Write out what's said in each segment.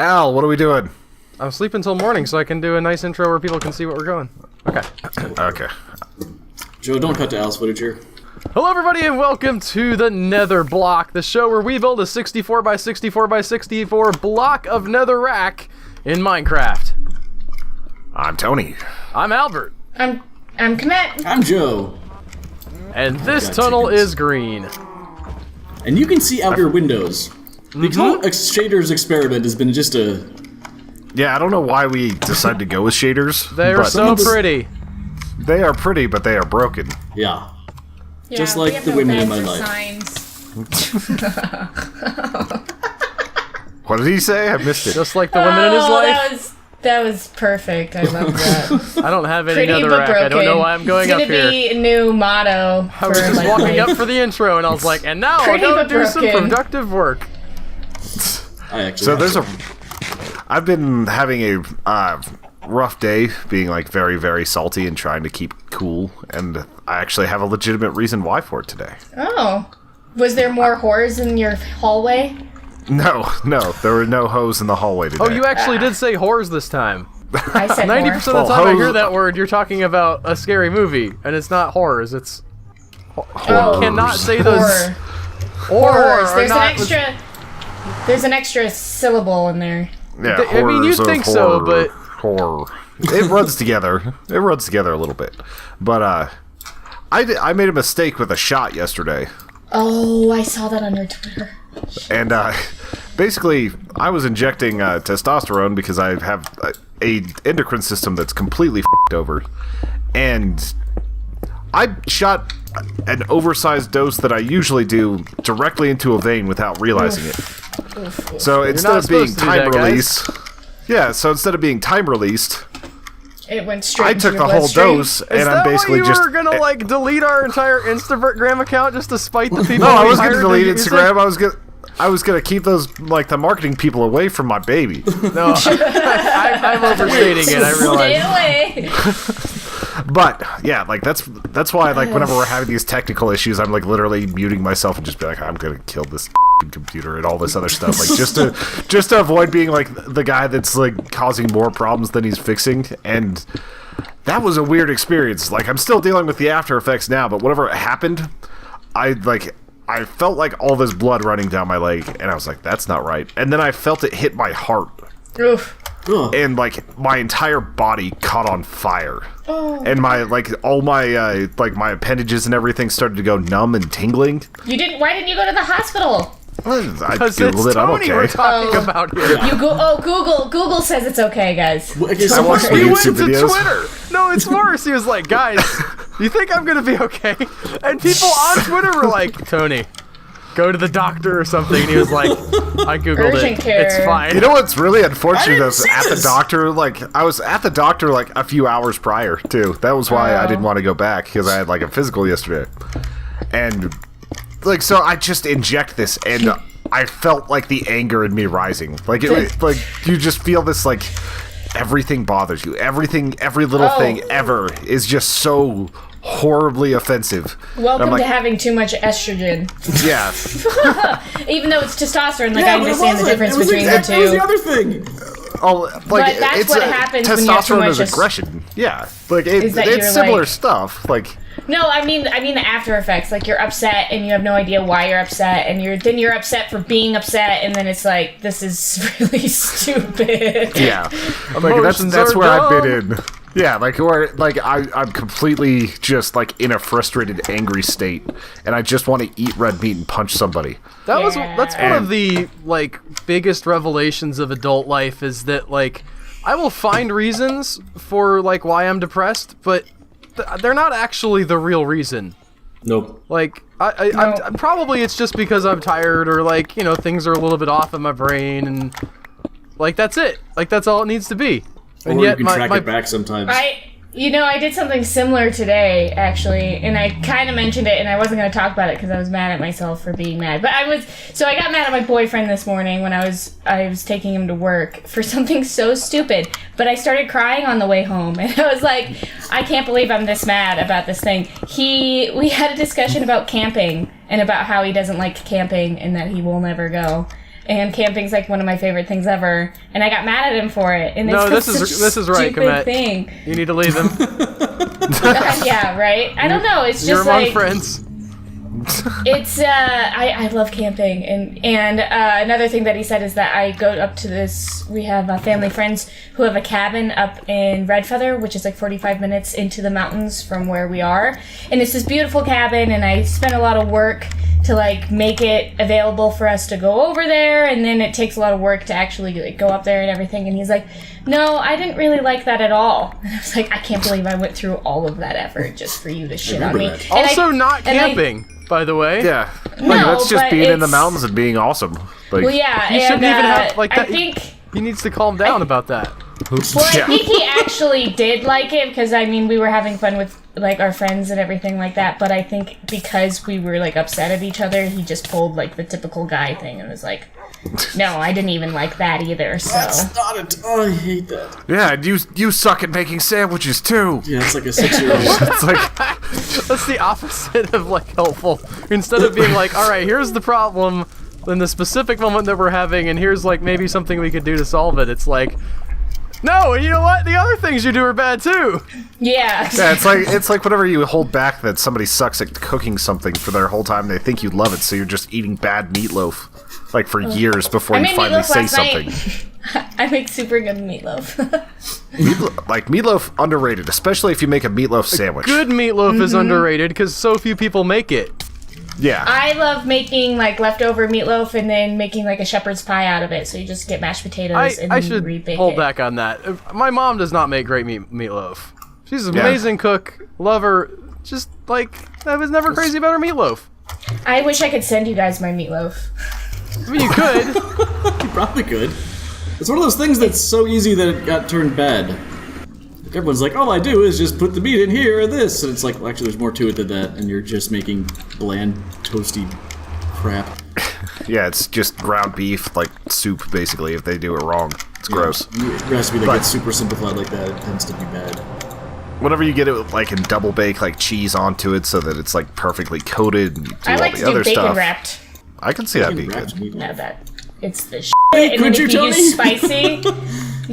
Al, what are we doing? I'm asleep until morning, so I can do a nice intro where people can see what we're going. Okay. Okay. Joe, don't cut to Al's footage here. Hello, everybody, and welcome to the Netherblock, the show where we build a 64 by 64 by 64 block of netherrack in Minecraft. I'm Tony. I'm Albert. I'm Kmet. I'm Joe. And this got tunnel chickens. is green. And you can see out your windows. The whole shaders experiment has been just a... Yeah, I don't know why we decided to go with shaders. They're but so pretty. They are pretty, but they are broken. Yeah. Yeah, Just we like have the no women in beds my or life. signs. What did he say? I missed it. Just like the women in his life. That was perfect. I love that. I don't have any Pretty but netherrack. broken. I don't know why I'm going it's up gonna here. be a new motto. I was just walking up for the intro, and I was like, and now I'll Pretty go but do some broken. productive work. I actually So have there's some. I've been having a rough day, being like very, very salty and trying to keep cool, and I actually have a legitimate reason why for it today. Oh. Was there more whores in your hallway? No, there were no hoes in the hallway today. Oh, you actually did say whores this time. I said 90% more. of the Well, time I hose- hear that word, you're talking about a scary movie, and it's not horrors, it's... Oh, Cannot say those... Horror. Horror. Horrors. There's an extra syllable in there. Yeah, I mean, you'd horrors of think so, horror, but- horror. It runs together. It runs together a little bit. But I made a mistake with a shot yesterday, Oh, I saw that on your Twitter. and basically I was injecting testosterone because I have a endocrine system that's completely f***ed over, and I shot an oversized dose that I usually do directly into a vein without realizing it. So instead not of being supposed to do time that, guys. released, yeah. So instead of being time released, It went straight I into took your the whole bloodstream. dose, Is and that I'm basically why you just. were gonna, like, delete our entire Instagram account just to spite the people No, I we was going to hired delete use it? Instagram. I was gonna keep those like the marketing people away from my baby. No, I'm overstating it, I Stay realize. away. But yeah, like that's why like whenever we're having these technical issues, I'm like literally muting myself and just be like, I'm gonna kill this computer and all this other stuff, like just to avoid being like the guy that's like causing more problems than he's fixing. And that was a weird experience. Like I'm still dealing with the after effects now, but whenever it happened, I felt like all this blood running down my leg, and I was like, that's not right. And then I felt it hit my heart. Oof. Ugh. And like my entire body caught on fire, Oh. and my all my my appendages and everything started to go numb and tingling. Why didn't you go to the hospital? I Because it's googled it. I'm Tony okay. we're talking Oh. about here. Google says it's okay, guys. Well, okay, I so watched He the went YouTube to videos. Twitter. No, it's worse. He was like, guys, you think I'm gonna be okay? And people on Twitter were like, Tony, go to the doctor or something. And he was like, I googled Urgent it. care. It's fine. You know what's really unfortunate didn't is see at the this. doctor. Like I was at the doctor like a few hours prior too. That was why I didn't want to go back, because I had like a physical yesterday, and like so I just inject this and I felt like the anger in me rising. Like like you just feel this like everything bothers you. Every little Oh. thing ever is just so horribly offensive. Welcome I'm like, to having too much estrogen. yeah. Even though it's testosterone, like Yeah, I but it understand the wasn't. difference It was between the That was the two. other thing. Oh, like But that's it's what happens when you have too testosterone much is aggression. Yeah, like Is that it's you're, similar like- stuff. Like No, I mean the after effects. Like you're upset and you have no idea why you're upset, and you're upset for being upset, and then it's like this is really stupid. yeah, like Emotions that's are where I've been dumb. in. Yeah, like where like I'm completely just like in a frustrated, angry state, and I just want to eat red meat and punch somebody. That's one of And- the like biggest revelations of adult life is that like I will find reasons for like why I'm depressed, but they're not actually the real reason. Nope. Like I'm probably it's just because I'm tired or like things are a little bit off in my brain and like that's it. Like that's all it needs to be. Or And you yet can my track it back sometimes. I did something similar today, actually, and I kind of mentioned it, and I wasn't going to talk about it because I was mad at myself for being mad. But I got mad at my boyfriend this morning when I was taking him to work for something so stupid. But I started crying on the way home, and I was like, I can't believe I'm this mad about this thing. We had a discussion about camping and about how he doesn't like camping and that he will never go. and camping's like one of my favorite things ever. And I got mad at him for it. And No, it's this is right, stupid Komet. thing. You need to leave him. Yeah, right. I don't know. It's You're just among like friends. it's. I love camping, and another thing that he said is that I go up to this. We have family friends who have a cabin up in Red Feather, which is like 45 minutes into the mountains from where we are, and it's this beautiful cabin. And I spent a lot of work to like make it available for us to go over there, and then it takes a lot of work to actually like, go up there and everything. And he's like, no, I didn't really like that at all. And I was like, I can't believe I went through all of that effort just for you to shit on me. that. And Also, not camping, by the way. Yeah. Like, No, that's just but being in the it's- mountains and being awesome. Like, Well, yeah, He and shouldn't even have like I that. think. He needs to calm down about that. Well, I think he actually did like it because I mean we were having fun with like our friends and everything like that. But I think because we were like upset at each other, he just pulled like the typical guy thing and was like, "No, I didn't even like that either." So That's not it. Oh, I hate that. yeah, and you suck at making sandwiches too. Yeah, it's like a 6-year-old. It's like, That's the opposite of like helpful. Instead of being like, all right, here's the problem in the specific moment that we're having, and here's like maybe something we could do to solve it. It's like, no, and you know what? The other things you do are bad too. yeah, yeah, it's like whenever you hold back that somebody sucks at cooking something for their whole time, they think you love it, so you're just eating bad meatloaf like for years before I you made finally meatloaf say last something. night. I make super good meatloaf. Like meatloaf underrated, especially if you make a meatloaf sandwich. Good meatloaf is underrated because so few people make it. Yeah. I love making like leftover meatloaf and then making like a shepherd's pie out of it. So you just get mashed potatoes and I then should rebake hold it. back on that. My mom does not make great meatloaf. She's an amazing cook. Love her. Just like I was never crazy about her meatloaf. I wish I could send you guys my meatloaf. I mean, you could. You probably could. It's one of those things that's so easy that it got turned bad. Like, everyone's like, all I do is just put the meat in here or this. And it's like, well, actually, there's more to it than that. And you're just making bland, toasty crap. Yeah, it's just ground beef, like soup, basically, if they do it wrong. It's gross. A recipe that gets super simplified like that, it tends to be bad. Whenever you get it, like, in double bake, like, cheese onto it so that it's, like, perfectly coated and you do I all like the to do other bacon stuff. wrapped. I can see that being Wrapped good. meat. No, that it's the shit. Hey, And then could you, if you Tony? use spicy,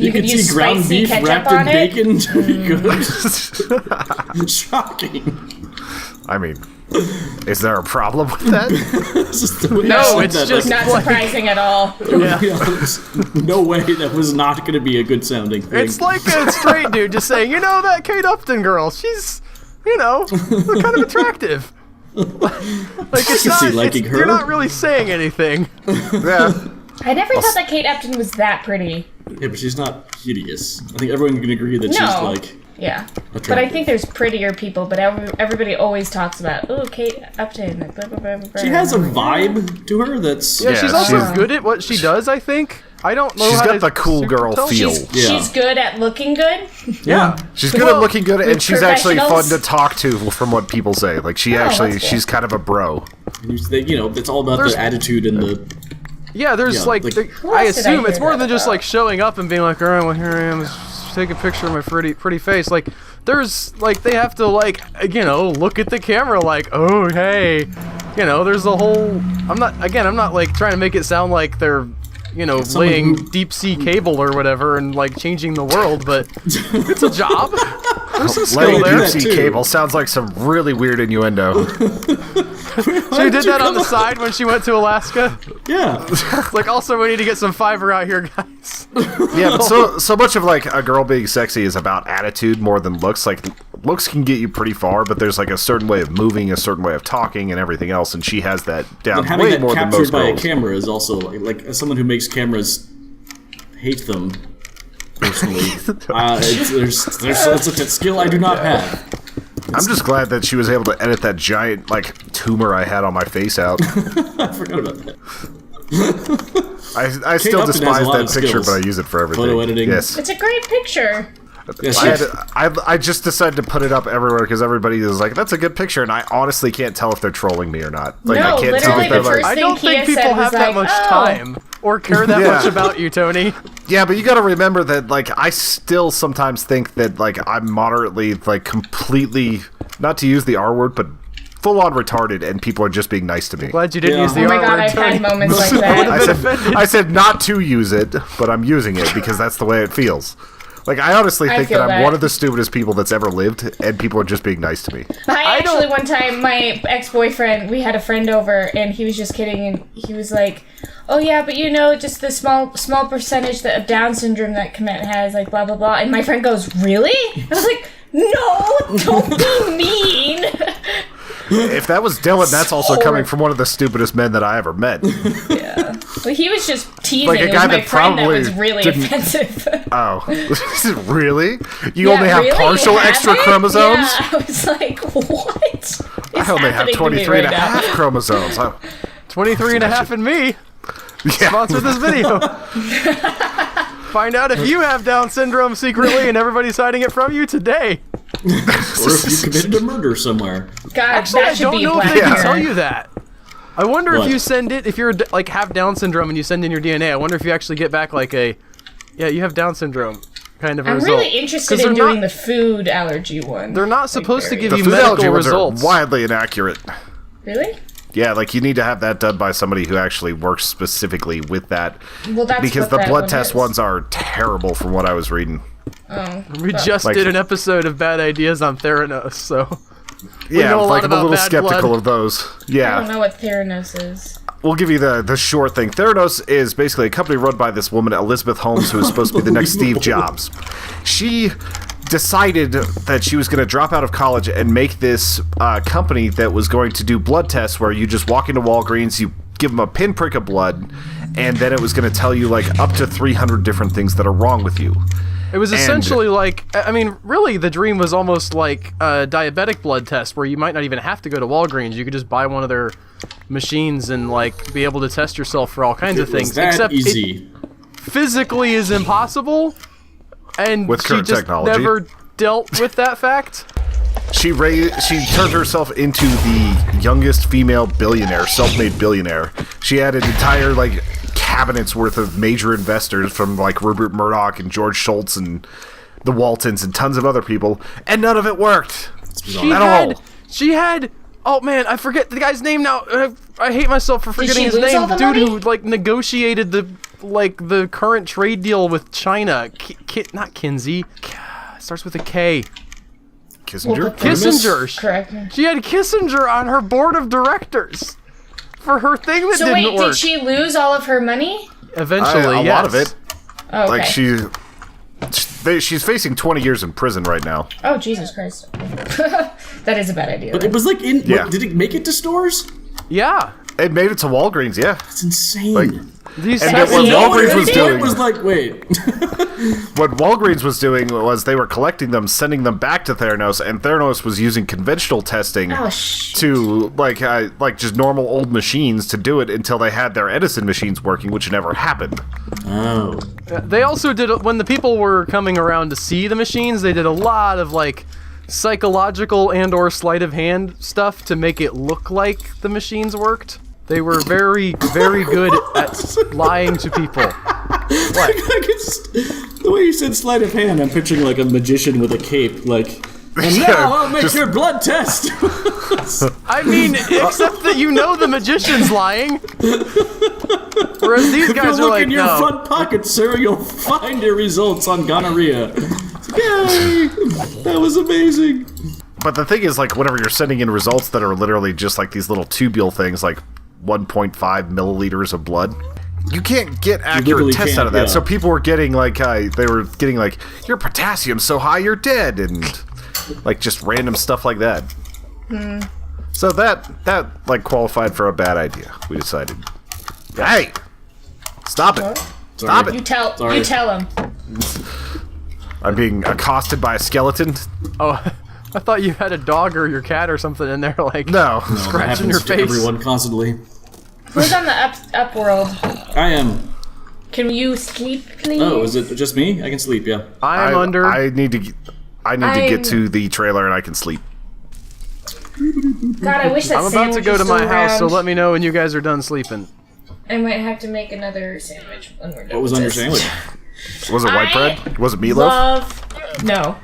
you could use see ground spicy beef ketchup wrapped on in it. bacon to be good. Shocking. I mean, is there a problem with that? It's just the way you No, said it's that, just- like, Not surprising at all. Yeah. there's no way that was not going to be a good sounding thing. It's like a straight dude just saying, you know, that Kate Upton girl, she's, you know, kind of attractive. Like it's can not, see liking her. you're not really saying anything. Yeah. I never thought that Kate Upton was that pretty. Yeah, but she's not hideous. I think everyone can agree that she's No. like. Yeah. But I Attractive. think there's prettier people, but everybody always talks about, oh, Kate Upton. Blah, blah, blah, blah, blah. She has a vibe to her that's. Yeah, she's also she's- good at what she does, I think. I don't know She's how got to the cool super girl tell. feel. She's good at looking good. Yeah. She's good Well, at looking good, and with she's actually fun professionals- to talk to from what people say. Like, she that's actually, cool. she's kind of a bro. You know, it's all about There's- the attitude and the. Yeah, there's Yeah, like, like- the, Who I else did I assume it's hear more that than just about? like showing up and being like, all right, well, here I am, let's take a picture of my pretty face. Like, there's, like, they have to, like, you know, look at the camera like, oh, hey. You know, there's a whole, I'm not, like, trying to make it sound like they're, you know, someone laying who- deep sea cable or whatever and, like, changing the world, but it's a job. There's some skill Laying there. that deep sea too. cable sounds like some really weird innuendo. She did that on the side when she went to Alaska. Yeah. Like, also, we need to get some fiber out here, guys. Yeah, but so much of like a girl being sexy is about attitude more than looks. Like, looks can get you pretty far, but there's like a certain way of moving, a certain way of talking, and everything else, and she has that down And having way that more than captured most by a girls. camera is also like as someone who makes cameras, hate them personally. It's a skill I do not have. I'm just glad that she was able to edit that giant like tumor I had on my face out. I forgot about that. I still Upton has a despise lot that of picture, skills. but I use it for everything. Photo editing. Yes. It's a great picture. Yeah, I just decided to put it up everywhere because everybody is like, "That's a good picture," and I honestly can't tell if they're trolling me or not. Like, No, I can't tell literally if they're the like, first I thing don't Kia think people said was have that like, much "Oh." time or care that Yeah. much about you, Tony. yeah, but you got to remember that like I still sometimes think that like I'm moderately like completely not to use the R word, but full-on retarded, and people are just being nice to me. Glad you didn't Yeah. use the Oh my R god, word, I've Tony. had moments like that. I said not to use it, but I'm using it because that's the way it feels. Like, I honestly think feel that I'm that. one of the stupidest people that's ever lived, and people are just being nice to me. I actually, one time, my ex-boyfriend, we had a friend over, and he was just kidding, and he was like, oh yeah, but you know, just the small percentage of Down syndrome that Komet has, like, blah, blah, blah. And my friend goes, really? I was like, no, don't be mean. If that was Dylan, that's also coming from one of the stupidest men that I ever met. Yeah. Well, he was just teasing. Like a It was guy my that friend that probably was really didn't- offensive. Oh, really? You Yeah, only have really? partial You have extra it? chromosomes? Yeah, I was like, what is I only have happening to me 23 and a right half now? chromosomes. 23 and a half in me. Yeah. Sponsor this video. Find out if you have Down syndrome secretly and everybody's hiding it from you today. Or if you committed a murder somewhere. God, Actually, that I should don't be know if Black they can Mirror. tell you that. I wonder What? if you send it, if you're like have Down syndrome and you send in your DNA, I wonder if you actually get back like a, yeah, you have Down syndrome kind of I'm result. really interested 'Cause in they're doing not- the food allergy one. They're not supposed to give The you food allergy medical ones results. are widely inaccurate. Really? Yeah, like you need to have that done by somebody who actually works specifically with that. Well, that's Because what the that blood one test is. ones are terrible from what I was reading. Oh. We just Like- did an episode of Bad Ideas on Theranos, so Yeah, know a lot like I'm a about little bad skeptical blood. of those. I Yeah. don't know what Theranos is. We'll give you the short thing. Theranos is basically a company run by this woman, Elizabeth Holmes, who is supposed to be the next Steve Jobs. She decided that she was going to drop out of college and make this company that was going to do blood tests where you just walk into Walgreens, you give them a pinprick of blood, and then it was going to tell you like up to 300 different things that are wrong with you. it was And- essentially like, I mean, really the dream was almost like a diabetic blood test where you might not even have to go to Walgreens. You could just buy one of their machines and like be able to test yourself for all kinds of It was things. that Except easy. it physically is impossible, and With she current just technology. never dealt with that fact. She turned herself into the youngest female billionaire, self-made billionaire. She had an entire like cabinet's worth of major investors from like Rupert Murdoch and George Shultz and the Waltons and tons of other people, and none of it worked. She had. Oh man, I forget the guy's name now. I hate myself for forgetting she his lose name. all the Dude money? who like negotiated the current trade deal with China. Not Kinsey. Starts with a K. Kissinger? Kissinger. Correct. She had Kissinger on her board of directors for her thing that So didn't wait, work. did she lose all of her money? Eventually, a yes. lot of it. Oh, okay. Like she's facing 20 years in prison right now. Oh, Jesus Christ. That is a bad idea. But it was like in. Yeah. Did it make it to stores? Yeah. It made it to Walgreens, yeah. It's insane. Like, These and guys- what Yeah, Walgreens it was did. doing, It was like, wait. what Walgreens was doing was they were collecting them, sending them back to Theranos, and Theranos was using conventional testing Oh, shit. to like just normal old machines to do it until they had their Edison machines working, which never happened. Oh. They also did, when the people were coming around to see the machines, they did a lot of like psychological and or sleight of hand stuff to make it look like the machines worked. They were very, very good at lying to people. What? The way you said sleight of hand, I'm picturing like a magician with a cape, like. And now I'll make your blood test. I mean, except that you know the magician's lying. Whereas these If you guys are look like, in your no. front pocket, sir, you'll find your results on gonorrhea. Yay! That was amazing. But the thing is, like, whenever you're sending in results that are literally just like these little tubule things, like 1.5 milliliters of blood, you can't get accurate literally tests can't, out of that. yeah. So people were getting like, your potassium's so high you're dead, and like just random stuff like that. So that like qualified for a bad idea. We decided. Hey, stop it! Stop Sorry. You it! tell him. I'm being accosted by a skeleton. Oh, I thought you had a dog or your cat or something in there, like No. That scratching your happens to face. everyone constantly. Who's on the up world? I am. Can you sleep, please? Oh, is it just me? I can sleep, yeah. I'm under. I need to get I'm- to the trailer and I can sleep. God, I wish that I'm about to sandwich go was to my still house, so around. let me know when you guys are done sleeping. I might have to make another sandwich when we're done. What was with on your this. sandwich? Was it white I bread? Was it meatloaf? No.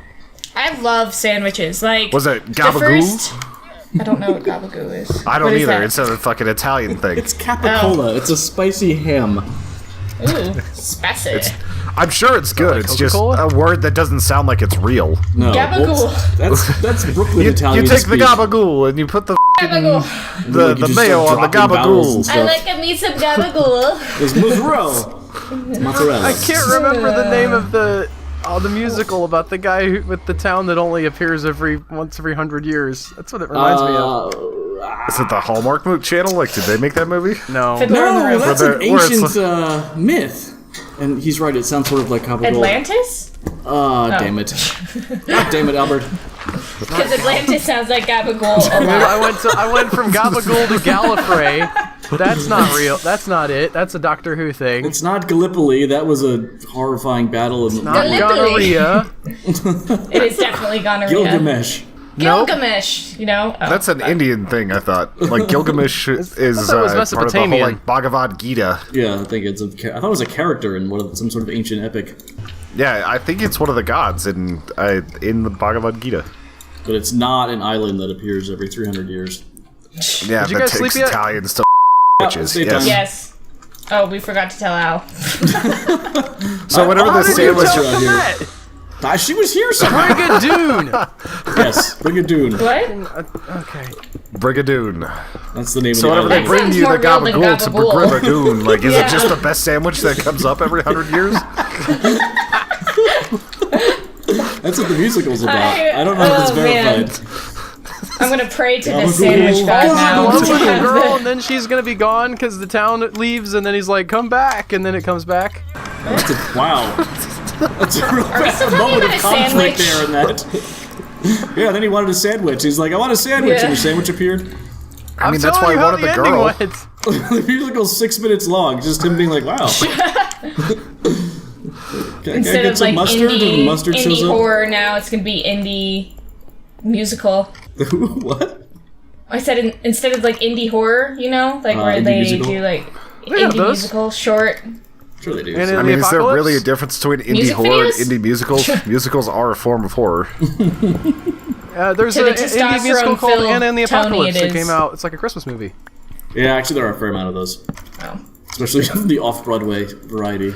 I love sandwiches. Like Was it the gabagool? first. I don't know what gabagoo is. I don't What is either. that? It's a fucking Italian thing. It's capicola. It's a spicy ham. Ooh, spicy. I'm sure it's good. like It's just Coca-Cola? a word that doesn't sound like it's real. No, Gabagool. that's Brooklyn You Italian. take the speak. gabagool and you put the Gabagool. the Like, you just mayo start on the dropping vowels and gabagool. I stuff. like me some gabagool. There's mozzarella. Mozzarella. I can't remember the name of the musical about the guy with the town that only appears once every 100 years. That's what it reminds me of. Is it the Hallmark channel? Like, did they make that movie? No. Fiddler on the No, Roof. that's Where an it's ancient myth. And he's right, it sounds sort of like Gabagool. Atlantis? Damn it. God damn it, Albert. Because Atlantis sounds like gabagool a Maybe lot. I went from Gabagool to Gallifrey. That's not real. That's not it. That's a Doctor Who thing. It's not Gallipoli, that was a horrifying battle in Not Gallipoli. gonorrhea. It is definitely gonorrhea. Gilgamesh. Nope. Gilgamesh, you know? Oh. That's an Indian thing, I thought. Like, Gilgamesh is thought it was part of the whole, Mesopotamian. like, Bhagavad Gita. Yeah, I think it's I thought it was a character in some sort of ancient epic. Yeah, I think it's one of the gods in the Bhagavad Gita. But it's not an island that appears every 300 years. Yeah, Did you that guys sleep takes yet? Italians to bitches. stay Yes. tuned. Yes. Oh, we forgot to tell Al. So whenever How the did you sandwich... tell Come here. at She was here somehow. Brigadoon. Yes, Brigadoon. What? Okay. Brigadoon. That's the name So of whenever the they island. bring sounds you the more real than gabagool to gabagool. Brigadoon, like, is Yeah. it just the best sandwich that comes up every 100 years? That's what the musical's about. I- I don't know if it's oh, man. verified. I'm gonna pray to Gabagool. this sandwich god Falls in now. love with to the have girl, the- and then she's gonna be gone because the town leaves, and then he's like, "Come back," and then it comes back. Wow. That's a real we still bad talking moment about of a conflict sandwich? there in that. Yeah, then he wanted a sandwich. He's like, I want a sandwich, Yeah. and the sandwich appeared. I mean, that's why I wanted the girl. The musical's 6 minutes long, just him being like, wow. Can I Instead get of some like mustard? And indie, mustard shows indie up? horror, now it's gonna be indie musical. What? I said instead of like indie horror, you know, like where indie they musical? do like They have indie those. musical short. Sure they do. And So- I in mean, the is there apocalypse? really a difference between indie Music horror and videos? indie musicals? Musicals are a form of horror. There's To an the indie musical called testosterone-filled Anna and the Tony Apocalypse it that is. came out. It's like a Christmas movie. yeah, actually, there are a fair amount of those. Oh. Especially the off-Broadway variety.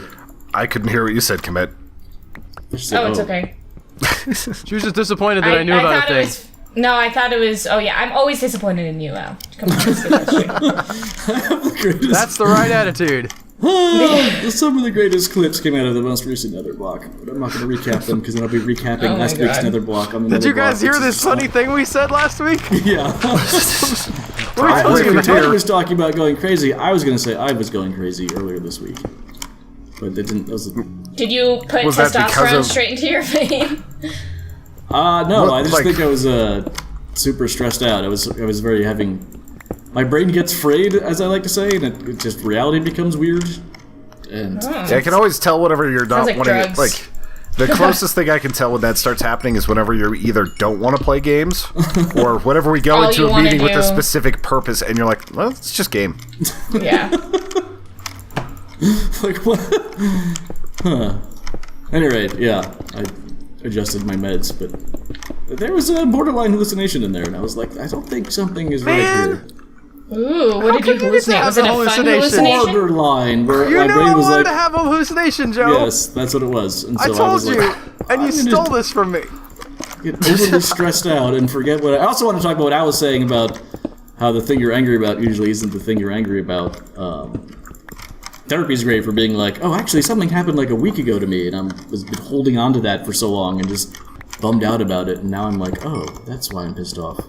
I couldn't hear what you said, Komet. Oh, it's okay. She was just disappointed that I knew about thought a it thing. was. No, I thought it was. Oh yeah, I'm always disappointed in you, Al. Come on, let's get that straight. That's the right attitude. Some of the greatest clips came out of the most recent Netherblock, but I'm not going to recap them because then I'll be recapping Oh my last week's God. Netherblock. On the Did you Netherblock, guys hear which this is funny thing we said last week? Yeah. What are you I talking about? Tony was talking about going crazy. I was going to say I was going crazy earlier this week, but it didn't. That was Did you put Was that because testosterone of- straight into your vein? no. Well, I just like- think I was super stressed out. I was very having. My brain gets frayed, as I like to say, and it just reality becomes weird. And Yeah, I can always tell whenever you're not like wanting it. drugs. Like, the closest thing I can tell when that starts happening is whenever you either don't want to play games, or whenever we go All into you a wanna meeting with a do. specific purpose, and you're like, well, it's just game. Yeah. like what? Huh. Any rate, yeah, I adjusted my meds, but there was a borderline hallucination in there, and I was like, I don't think something is right Man. here. Ooh, what did you could you get to hallucinate? have Was it a a fun hallucination? hallucination? Borderline, where You my know brain I was wanted like, to have a hallucination, Joe. yes, that's what it was. And I so told was you, like, and you I'm gonna stole this from me. get overly stressed out and forget what I also want to talk about what Al was saying about how the thing you're angry about usually isn't the thing you're angry about. Therapy's great for being like, oh, actually something happened like a week ago to me, and I was been holding on to that for so long and just bummed out about it, and now I'm like, oh, that's why I'm pissed off.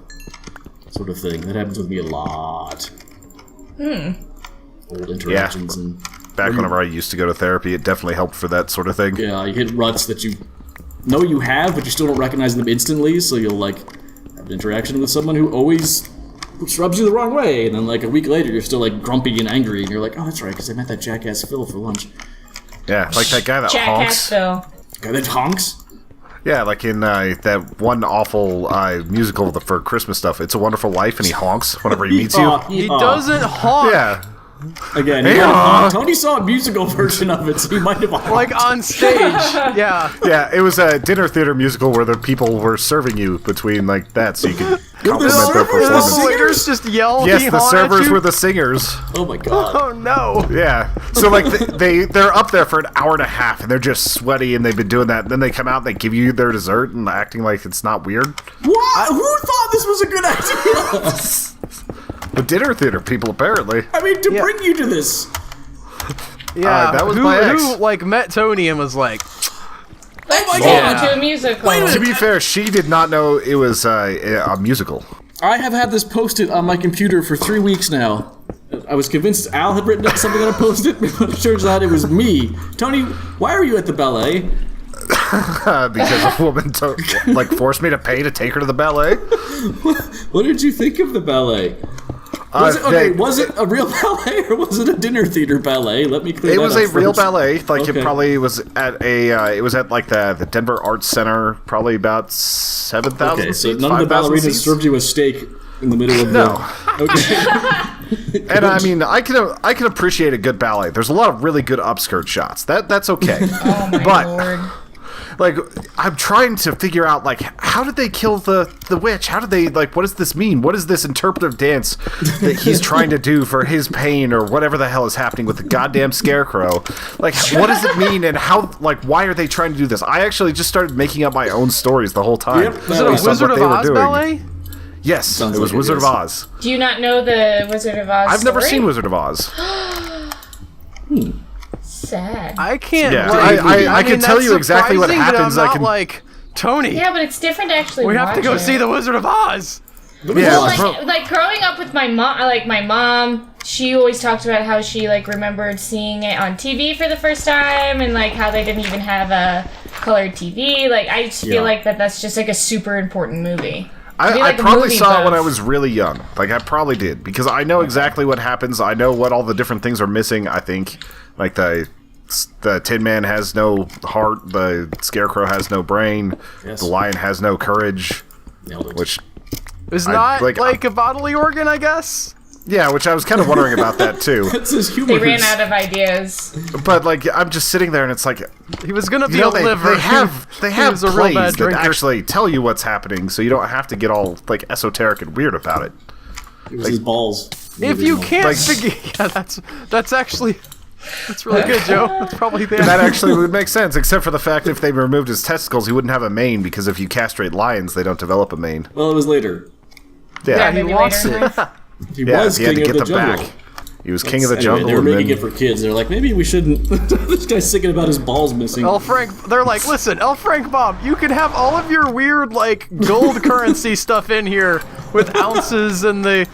Sort of thing. That happens with me a lot. Old interactions and Back whenever I used to go to therapy, it definitely helped for that sort of thing. yeah, you hit ruts that you know you have, but you still don't recognize them instantly, so you'll like have an interaction with someone who always rubs you the wrong way, and then like a week later you're still like grumpy and angry, and you're like, oh, that's right, because I met that jackass Phil for lunch. Yeah, like that guy that Jackass honks. Phil. Guy that honks? Yeah, like in that one awful musical for Christmas stuff, It's a Wonderful Life, and he honks whenever he meets you. He doesn't honk. Yeah. Again, Tony saw a musical version of it, so he might have Like on stage. Yeah. Yeah, it was a dinner theater musical where the people were serving you between like that, so you could compliment their servers? The performance. waiters just yell. Yes, the servers were the singers. Oh my god. Oh no. Yeah, so like they're up there for an hour and a half, and they're just sweaty, and they've been doing that. And then they come out, and they give you their dessert, and acting like it's not weird. What? Who thought this was a good idea? The dinner theater people, apparently. I mean, to bring you to this. Yeah. that was who, my ex. Who like met Tony and was like, Let's my go God. to a musical. To be fair, she did not know it was a musical. I have had this posted on my computer for 3 weeks now. I was convinced Al had written up something on a post-it, but it turns out it was me. Tony, why are you at the ballet? Because a woman forced me to pay to take her to the ballet. What did you think of the ballet? Was it a real ballet or was it a dinner theater ballet? Let me clear It that was up a real first. ballet. Like Okay. it probably was at it was at like the Denver Arts Center. Probably about 7,000 Okay, so seats. none of the 5,000 ballerinas seats. served you a steak in the middle of No. the... Okay. And I mean, I can appreciate a good ballet. There's a lot of really good upskirt shots. That's okay. Oh my But- lord. Like, I'm trying to figure out, like, how did they kill the witch? How did they, like, what does this mean? What is this interpretive dance that he's trying to do for his pain or whatever the hell is happening with the goddamn scarecrow? Like, what does it mean and how, like, why are they trying to do this? I actually just started making up my own stories the whole time. Yep. was it a based on Wizard what of they were Oz doing. ballet? Yes, Sounds it was like it Wizard is. of Oz. Do you not know the Wizard of Oz I've never story? seen Wizard of Oz. Sad. I can't. Yeah, like, I can mean, tell that's you exactly what surprising, but happens. I'm I not can. like Tony. Yeah, but it's different to actually we have to go watch see it. the Wizard of Oz. Yeah, Well, bro. like growing up with my mom, she always talked about how she like remembered seeing it on TV for the first time, and like how they didn't even have a colored TV. Like I just feel like that's just like a super important movie. Be I like a probably movie saw it when buff. I was really young. Like, I probably did. Because I know exactly what happens. I know what all the different things are missing, I think. Like, the Tin Man has no heart. The Scarecrow has no brain. Yes. The Lion has no courage. Nailed it. Which, It's I- not like, like a bodily organ, I guess. yeah, which I was kind of wondering about that, too. That's his humor. They ran out of ideas. But, like, I'm just sitting there and it's like, He was gonna be you know, a liver. they have He was a real plays bad that drinker. actually tell you what's happening, so you don't have to get all, like, esoteric and weird about it. It was his balls. If you can't Like- figure, yeah, that's actually that's really good, Joe. That's probably the That actually would make sense, except for the fact if they removed his testicles, he wouldn't have a mane, because if you castrate lions, they don't develop a mane. Well, it was later. Yeah, he maybe wants later in it. life. He yeah, was he had king to of get the them jungle. back. He was king of the Anyway, jungle. they were and making then- it for kids. They're like, maybe we shouldn't. This guy's thinking about his balls missing. L. Frank, they're like, listen, L. Frank Bob, you can have all of your weird, like, gold currency stuff in here with ounces and the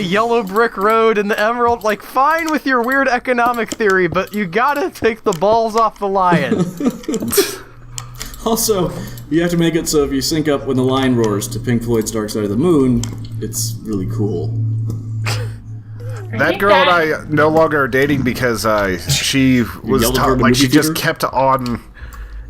yellow brick road and the emerald. Like, fine with your weird economic theory, but you gotta take the balls off the lion. Also, you have to make it so if you sync up when the lion roars to Pink Floyd's Dark Side of the Moon, it's really cool. That girl and I no longer are dating because she was yelled at her in the like she movie just theater? kept on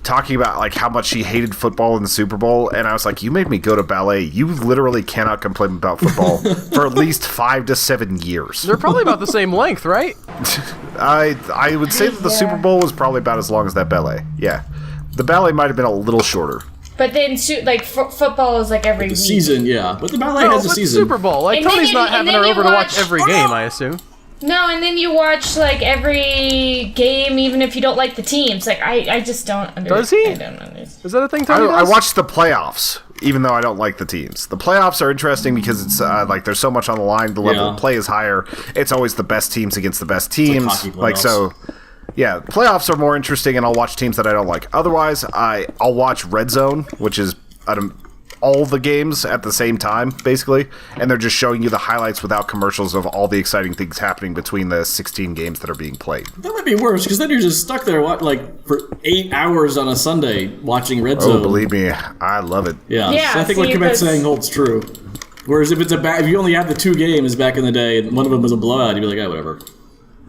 talking about like how much she hated football in the Super Bowl, and I was like, you made me go to ballet. You literally cannot complain about football for at least 5 to 7 years. They're probably about the same length, right? I would say that the Super Bowl was probably about as long as that ballet. Yeah, the ballet might have been a little shorter. But then, football is like every The week. season, yeah. But the ballet No, has a but season. Super Bowl. Like, And then Tony's you- not and having then her you over to watch watch- every game, I assume. No, and then you watch like every game, even if you don't like the teams. Like I just don't understand. Does he? I don't understand. Is that a thing Tony I does? watched the playoffs, even though I don't like the teams. The playoffs are interesting because it's like there's so much on the line. The level of play is higher. It's always the best teams against the best teams. hockey Like playoffs. so, yeah. Playoffs are more interesting, and I'll watch teams that I don't like. Otherwise, I'll watch Red Zone, which is all the games at the same time, basically, and they're just showing you the highlights without commercials of all the exciting things happening between the 16 games that are being played. That might be worse, because then you're just stuck there for 8 hours on a Sunday watching Red Zone. Oh, believe me, I love it. Yeah, Yeah, so I think see, what Komet's that's- saying holds true. Whereas if if you only have the 2 games back in the day, and one of them was a blowout, you'd be like, oh, whatever.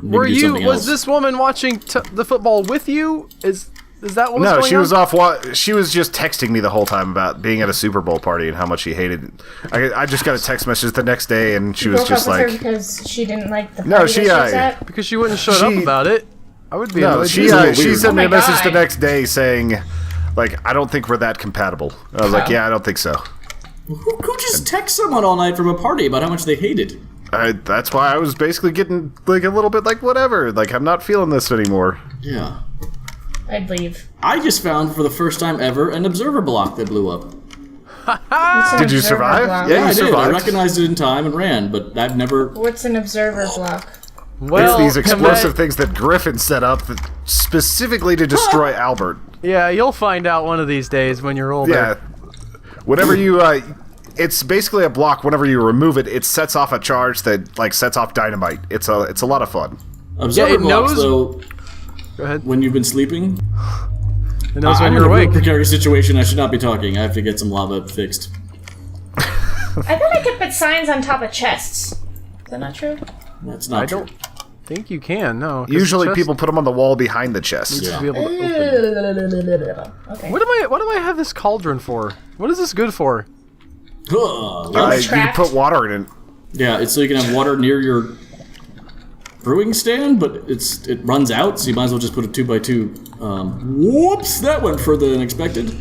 Maybe do something Was else. this woman watching the football with you? Is Is that what was No, going she on? was off. She was just texting me the whole time about being at a Super Bowl party and how much she hated it. I just got a text message the next day, and she was Broke just up with her like, because she didn't like the No, party she, that she was at? Because she wouldn't shut up She- about it. I would be no, annoyed. she little she weird. sent me Oh a my message the God. next day saying, like, I don't think we're that compatible. I was like, Oh. yeah, I don't think so. Who just texts someone all night from a party about how much they hate it? That's why I was basically getting like a little bit like whatever. Like I'm not feeling this anymore. Yeah. I'd leave. I just found for the first time ever an observer block that blew up. What's an Did you observer survive? block? Yeah, you I did. I survived. recognized it in time and ran, but I've never. What's an observer block? well, It's these explosive Komet- things that Griffin set up specifically to destroy Albert. Yeah, you'll find out one of these days when you're older. Yeah. Whenever you, it's basically a block. Whenever you remove it, it sets off a charge that like sets off dynamite. It's a lot of fun. Observer it blocks, knows- though, Go ahead. when you've been sleeping. It knows when I'm you're in a real awake. precarious situation. I should not be talking. I have to get some lava fixed. I thought I could put signs on top of chests. Is that not true? That's not I true. don't think you can. No. 'cause Usually, the chest people put them on the wall behind the chest. needs Yeah. to be able to open. Okay. What do I have this cauldron for? What is this good for? Well, You Trapped. put water in it. yeah, it's so you can have water near your brewing stand, but it runs out, so you might as well just put a 2x2. Whoops, that went further than expected.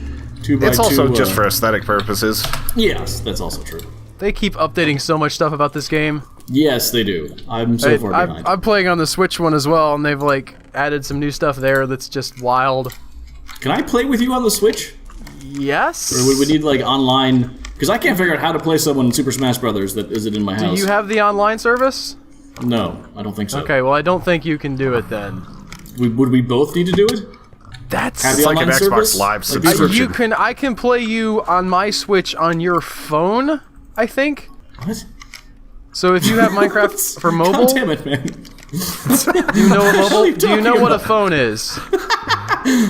2x2. It's also just for aesthetic purposes. Yes, that's also true. They keep updating so much stuff about this game. Yes, they do. I'm so far behind. I'm playing on the Switch one as well, and they've like added some new stuff there that's just wild. Can I play with you on the Switch? Yes. Or would we need like online? Because I can't figure out how to play someone in Super Smash Brothers that isn't in my Do house. you have the online service? No, I don't think so. Okay, well I don't think you can do it then. Would we both need to do it? That's Have It's the like an online Xbox service? Live Like subscription. I can play you on my Switch on your phone, I think. What? So if you have Minecraft for mobile, God damn it, man. do you know what What are you Do you know talking what a about? phone is?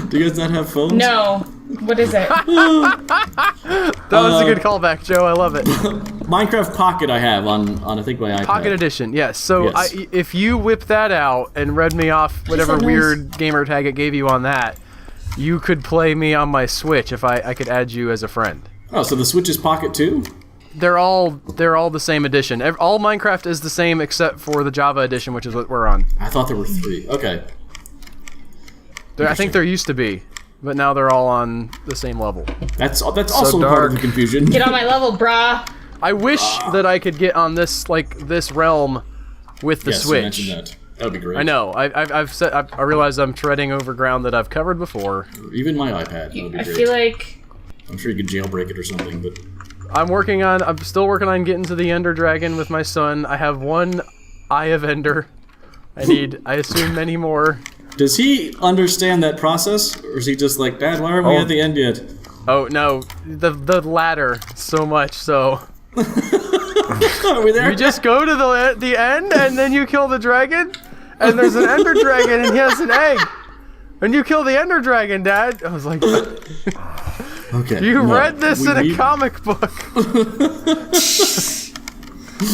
Do you guys not have phones? No. What is it? That was a good callback, Joe. I love it. Minecraft Pocket I have on I think my iPad. Pocket Edition, yes. So Yes. if you whip that out and read me off whatever so nice. weird gamer tag it gave you on that, you could play me on my Switch if I could add you as a friend. Oh, so the Switch is Pocket too? They're all the same edition. All Minecraft is the same except for the Java edition, which is what we're on. I thought there were 3. Okay. I think there used to be, but now they're all on the same level. That's also part of dark. the confusion. Get on my level, brah. I wish that I could get on this realm with the Yes, you Switch. mentioned that. That would be great. I know. I realize I'm treading over ground that I've covered before. Even my iPad. That would be I great. feel like I'm sure you could jailbreak it or something, but I'm still working on getting to the Ender Dragon with my son. I have one Eye of Ender. I assume many more. does he understand that process, or is he just like, Dad, why aren't we at the end yet? Oh no, the latter so much so. Are we there? You just go to the end and then you kill the dragon, and there's an Ender Dragon and he has an egg, and you kill the Ender Dragon, Dad. I was like, Okay. you no, read this we in a need- comic book. is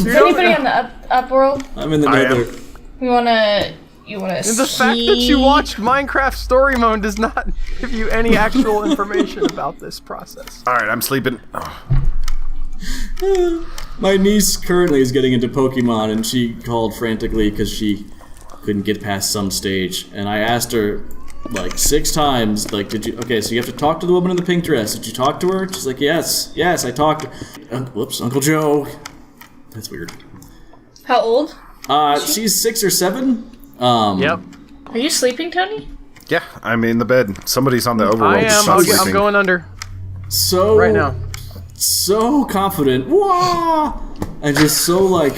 anybody on the up world? I'm in the I am. nether. You wanna The fact that you watched Minecraft Story Mode does not give you any actual information about this process. All right, I'm sleeping. Oh. My niece currently is getting into Pokemon, and she called frantically because she couldn't get past some stage. And I asked her like 6 times, like, did you? Okay, so you have to talk to the woman in the pink dress. Did you talk to her? She's like, yes, I talked. Whoops, Uncle Joe. That's weird. How old? She's 6 or 7. Yep. Are you sleeping, Tony? Yeah, I'm in the bed. Somebody's on the overworld. I am. not I'm sleeping. going under So right now. so confident. Wah! And just so like,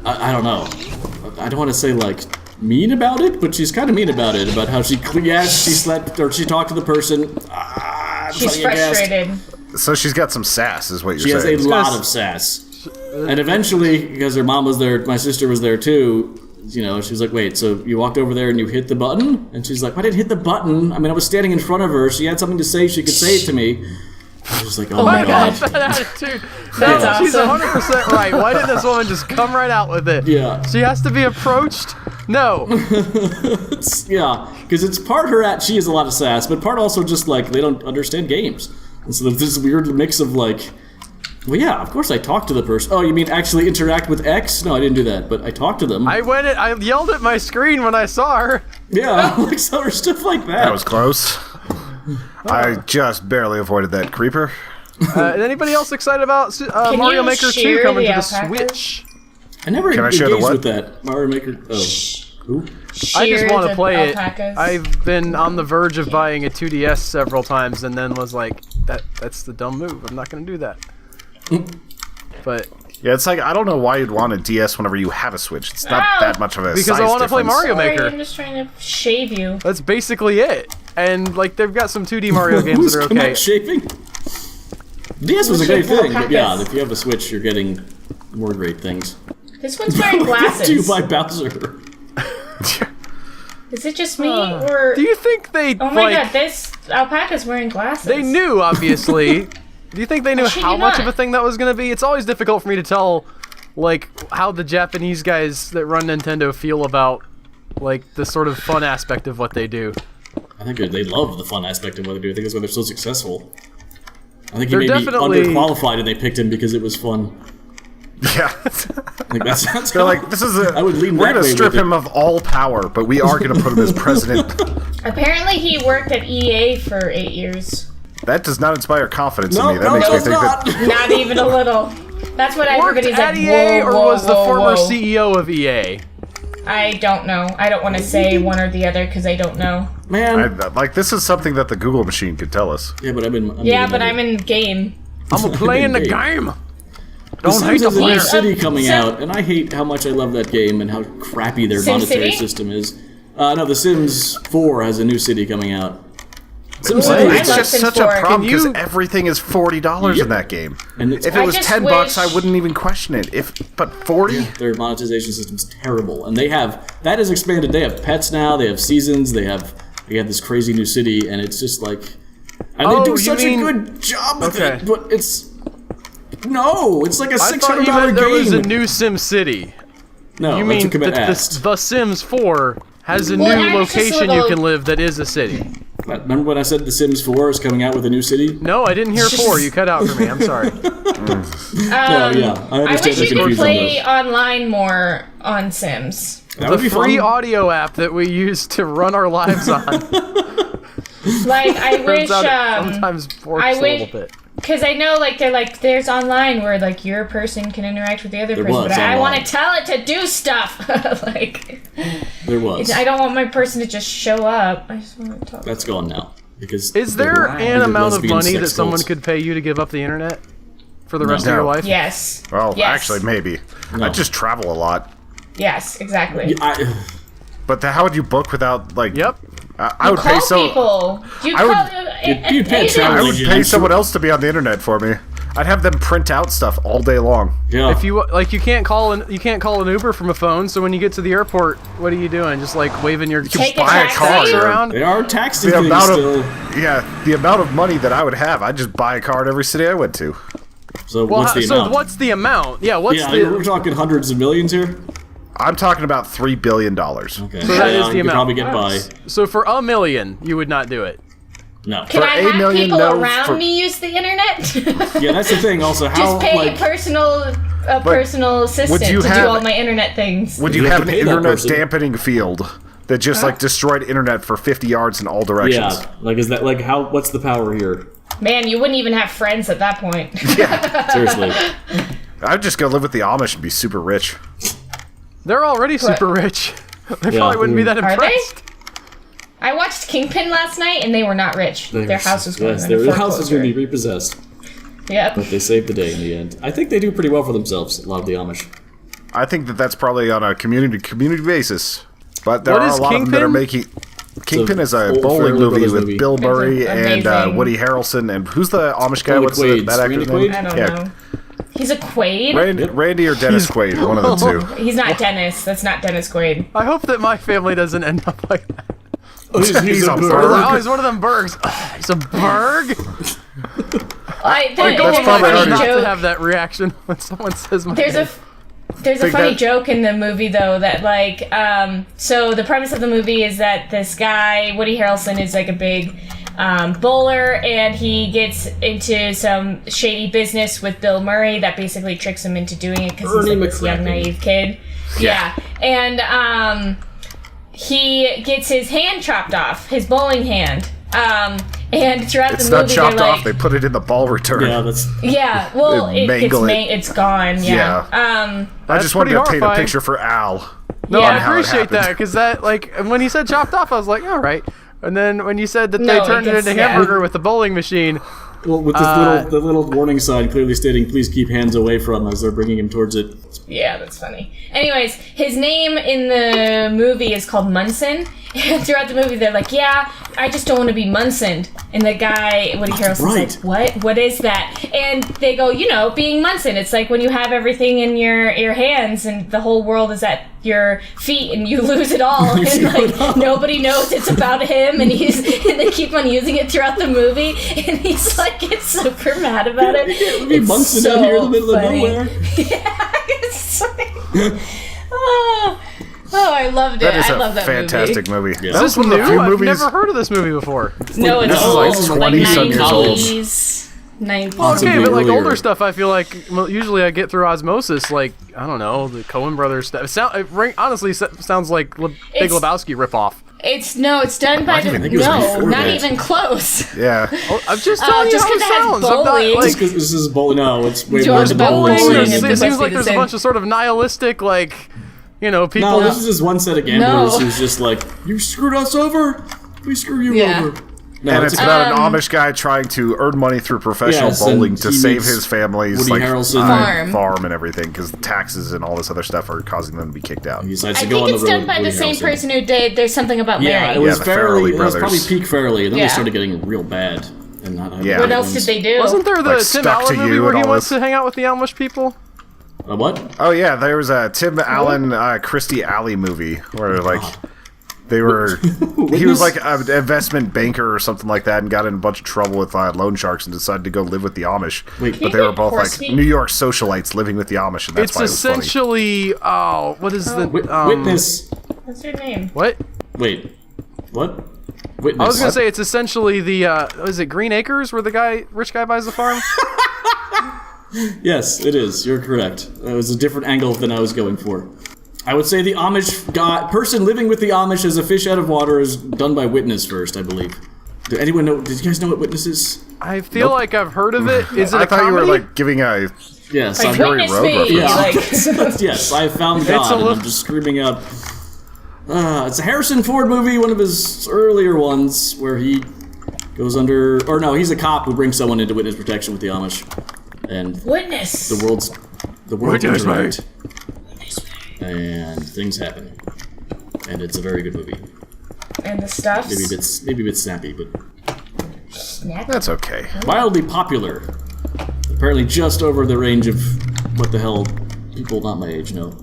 I don't know. I don't want to say like mean about it, but she's kind of mean about it. About how she slept or she talked to the person. She's funny, I guess. frustrated. So she's got some sass, is what you're She has saying. a lot of sass. And eventually, because her mom was there, my sister was there too. You know, she was like, "Wait, so you walked over there and you hit the button?" And she's like, "I didn't hit the button. I mean, I was standing in front of her. She had something to say. She could say it to me." I was like, "Oh my god." That attitude. That's She's awesome. 100% right. Why didn't this woman just come right out with it? Yeah. She has to be approached, No. Yeah, because it's part she has a lot of sass, but part also just like they don't understand games. And so there's this weird mix of like, well, yeah, of course I talked to the person. Oh, you mean actually interact with X? No, I didn't do that, but I talked to them. I yelled at my screen when I saw her. Yeah, like so or stuff like that. That was close. I just barely avoided that creeper. Is anybody else excited about Mario Maker 2 coming to the Switch? I never Can I share engaged the what? with that. Mario Maker. Oh. Who? I just want to the play alpacas. it. I've been on the verge of buying a 2DS several times and then was like, that's the dumb move. I'm not going to do that. But Yeah, it's like, I don't know why you'd want a DS whenever you have a Switch. It's not that much of a because size I want to play difference. Mario Sorry, Maker. I'm just trying to shave you. That's basically it. And like they've got some 2D Mario games Who's that are come okay. out shaping? DS was a Shape great thing, but alpacas. yeah, if you have a Switch, you're getting more great things. This one's wearing glasses. Do you buy Bowser? Is it just me, or... Do you think they Oh my like god, this alpaca's wearing glasses. they knew obviously? Do you think they knew Actually, how do much not. of a thing that was going to be? It's always difficult for me to tell like how the Japanese guys that run Nintendo feel about like the sort of fun aspect of what they do. I think they love the fun aspect of what they do. I think that's why they're so successful. I think he They're may definitely- be underqualified and they picked him because it was fun. Yeah. Like that's They're like, this is I would lean we're that going to way strip with it. him of all power, but we are going to put him as president. Apparently he worked at EA for 8 years. That does not inspire confidence No, in me. That no, makes no, me it's think not. that Not even a little. That's what Worked everybody's at like, EA whoa, or whoa, was the whoa, former whoa. CEO of E EA? I don't know. I don't want to say one or the other because I don't know. Man. like this is something that the Google machine could tell us. Yeah, but I'm Yeah, but I'm in game. I'm playing the Game. game. The Don't Sims hate the has a new player. city coming Sim- out, and I hate how much I love that game and how crappy their Sim monetary City? system is. No, The Sims 4 has a new city coming out. Sim Ooh, City I It's is love just Sims such 4. a problem because you- everything is $40 Yep. in that game. and it's If it was just $10, wish- I wouldn't even question it. But 40? their monetization system's terrible, and that has expanded. They have pets now. They have seasons. They have this crazy new city, and it's just like, and Oh, they do you such mean- a good job with Okay. it. But it's it's like a I $600 thought you meant there game. was a new Sim City. No, You that's mean what Commit that asked. the Sims 4 has a Well, new I'm just a location little- you can live that is a city? Remember when I said The Sims 4 is coming out with a new city? No, I didn't hear 4. You cut out for me. I'm sorry. Yeah, I I understand wish the you could confusion on play those. online more on Sims. That The would be free fun. audio app that we use to run our lives on Like, I wish, turns out it sometimes works I a wish- little bit. because I know, like, they're like, there's online where, like, your person can interact with the other There person, was but I online. want to tell it to do stuff. Like, There was. I don't want my person to just show up. I just want to talk. That's gone now. Because Is the there an amount of lesbian money sex that someone cults. could pay you to give up the internet for the rest of No. your life? Yes. Well, Yes. actually, maybe. No. I just travel a lot. Yes, exactly. But how would you book without, like... Yep. I would Call pay so... people. You I would- call. you'd pay agents. travel I would agent, pay I'm someone sure. else to be on the internet for me. I'd have them print out stuff all day long. Yeah. If you like, you can't call an Uber from a phone. So when you get to the airport, what are you doing? Just like waving your Take a buy a taxi. car. tax around? They are taxing The things amount still. of the amount of money that I would have, I'd just buy a car at every city I went to. So Well, what's the so amount? what's the amount? Yeah, what's yeah, the? we're talking hundreds of millions here. I'm talking about $3 billion. Okay. So that is the you could amount. probably get by. So for $1 million, you would not do it. No. Can For I $8 have million, people no, around for- me use the internet? Yeah, that's the thing. Also, how Just pay like a personal assistant you to have- do all my internet things. Would You you have have to an pay that internet person. dampening field that just like destroyed internet for 50 yards in all directions? yeah, like is that like how? What's the power here? Man, you wouldn't even have friends at that point. Seriously. I'd just go live with the Amish and be super rich. They're already super rich. They Yeah. probably wouldn't be that Are they? impressed. I watched Kingpin last night, and they were not rich. Their house was going Yes, into their house is going to be foreclosure. repossessed, Yep. but they saved the day in the end. I think they do pretty well for themselves. A lot of the Amish. I think that's probably on a community basis. But there What are is a lot of them that are Kingpin? making... Kingpin is a old bowling Farrelly movie Brothers with movie. Bill Murray Amazing. and Woody Harrelson. And who's the Amish guy? Randy What's Quaid. that actor's Randy name? Quaid? I don't Yeah. know. He's a Quaid? Randy or Dennis Quaid, one of the two. He's not Dennis. That's not Dennis Quaid. I hope that my family doesn't end up like that. He's a Oh, bird. he's one of them Bergs. He's a Berg. I, that's there's probably a already- Not funny to joke. have that reaction when someone says my There's name. There's a funny joke in the movie, though, that, like, so the premise of the movie is that this guy, Woody Harrelson, is, like, a big bowler, and he gets into some shady business with Bill Murray that basically tricks him into doing it because he's, like, this young, naive kid. Yeah. And he gets his hand chopped off, his bowling hand. And throughout the movie, it's not chopped like, off. They put it in the ball return. Yeah, well, it's gone. Yeah. I just wanted to paint a picture for Al. No, I appreciate that because that, like, when he said chopped off, I was like, all right. And then when you said that they turned it into hamburger with the bowling machine. Well, with this the little warning sign clearly stating, "Please keep hands away from," as they're bringing him towards it. Yeah, that's funny. Anyways, his name in the movie is called Munson. And throughout the movie, they're like, "Yeah, I just don't want to be Munsoned." And the guy, Woody Harrelson's like, "What? What is that?" And they go, being Munson. It's like when you have everything in your hands and the whole world is at your feet and you lose it all. And like nobody knows it's about him. And they keep on using it throughout the movie. And he's like, gets super mad about it. You can't be Munson out here in the middle of nowhere. Yeah, it's like, Oh, I loved it. I love that fantastic movie. Yeah. Is this new? I've never heard of this movie before. No, it's old. Like 20-some years old. 90s. Well, okay, but like older stuff, I feel like usually I get through osmosis. Like, I don't know, the Coen Brothers stuff. Honestly, sounds like Big Lebowski ripoff. It's done by not even close. Yeah. I'm just telling you how it sounds. I'm not, like, this is bowling. No, it's way George more than bowling. It seems like there's a bunch of sort of nihilistic, like, people. No, this is just one set of gamblers who's just like, "You screwed us over. We screw you over." No, and it's about an Amish guy trying to earn money through professional bowling to save his family's farm and everything, because taxes and all this other stuff are causing them to be kicked out. I think it's done by the same person who did There's Something About Mary. Yeah, it was Farrelly. It was probably peak Farrelly, and then they started getting real bad. And not what else did they do? Wasn't there the Tim Allen movie where he wants to hang out with the Amish people? What? Oh yeah, there was a Tim Allen, Christy Alley movie where like they were. He was like an investment banker or something like that, and got in a bunch of trouble with loan sharks and decided to go live with the Amish. But they were both like New York socialites living with the Amish, and that's why it was essentially. funny. Oh, what is the Witness? What's your name? What? Wait, what? Witness. I was gonna say it's essentially the. Is it Green Acres where the rich guy buys the farm? Yes, it is. You're correct. It was a different angle than I was going for. I would say the Amish person living with the Amish as a fish out of water is done by Witness first, I believe. Did anyone know? Did you guys know what Witness is? I feel like I've heard of it. Is it I thought you were like giving a Fury Road reference. Yes, I found God. And I'm just screaming out. It's a Harrison Ford movie, one of his earlier ones, where he goes under. Or no, he's a cop who brings someone into witness protection with the Amish. And Witness. The world's interact. And things happen. And it's a very good movie. And the stuff? Maybe a bit snappy, but that's okay. Mildly popular. Apparently just over the range of what the hell people not my age know.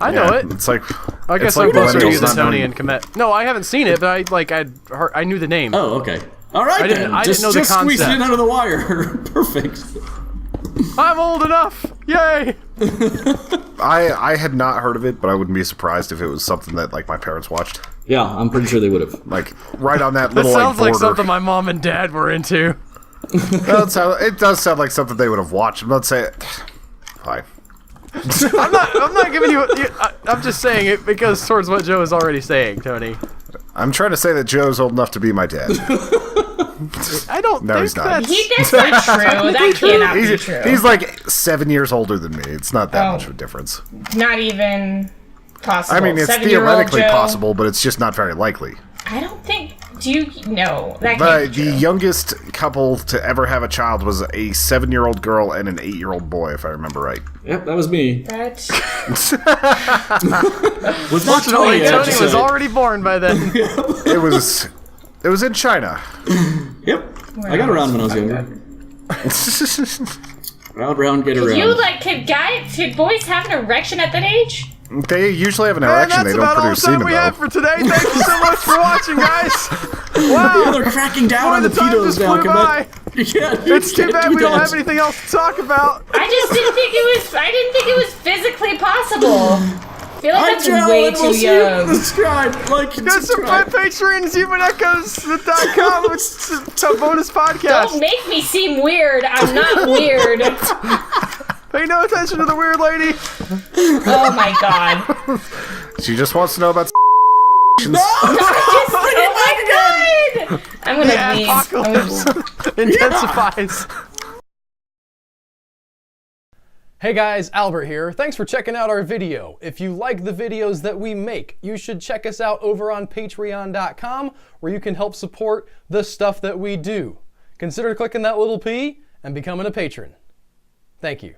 I know it. It's like I guess I'm closer to you than Tony and Komet. No, I haven't seen it, but I knew the name. Oh, okay. All right, I didn't know the concept. Just squeezed it in under the wire. Perfect. I'm old enough! Yay! I had not heard of it, but I wouldn't be surprised if it was something that like my parents watched. Yeah, I'm pretty sure they would have. Like right on that little. That sounds like something my mom and dad were into. It does sound like something they would have watched. I'm not saying. Fine. I'm not giving you. I'm just saying it because towards what Joe is already saying, Tony. I'm trying to say that Joe's old enough to be my dad. I don't think he's not. That's not true. That cannot be true. He's like 7 years older than me. It's not that much of a difference. Not even possible. I mean, it's theoretically possible, but it's just not very likely. I don't think. Do you know that? The youngest couple to ever have a child was a 7-year-old girl and an 8-year-old boy, if I remember right. Yep, that was me. That. Was not Tony was already born by then. It was in China. Yep. I got around when I was younger. round, get around. Could boys have an erection at that age? They usually have an erection. They don't produce semen, though. That's about all the time we have for today. Thank you so much for watching, guys. Wow. Yeah, they're cracking down on the pedos now. It's too bad we don't have anything else to talk about. I just didn't think it was. I didn't think it was physically possible feel like that's way too young. Subscribe, like, and Go support subscribe. Patreon, humanechoes.com. It's a bonus podcast. Don't make me seem weird. I'm not weird. Pay no attention to the weird lady. Oh my god. She just wants to know about. No! Oh my god! I'm gonna leave. Apocalypse intensifies. Hey guys, Albert here. Thanks for checking out our video. If you like the videos that we make, you should check us out over on patreon.com where you can help support the stuff that we do. Consider clicking that little P and becoming a patron. Thank you.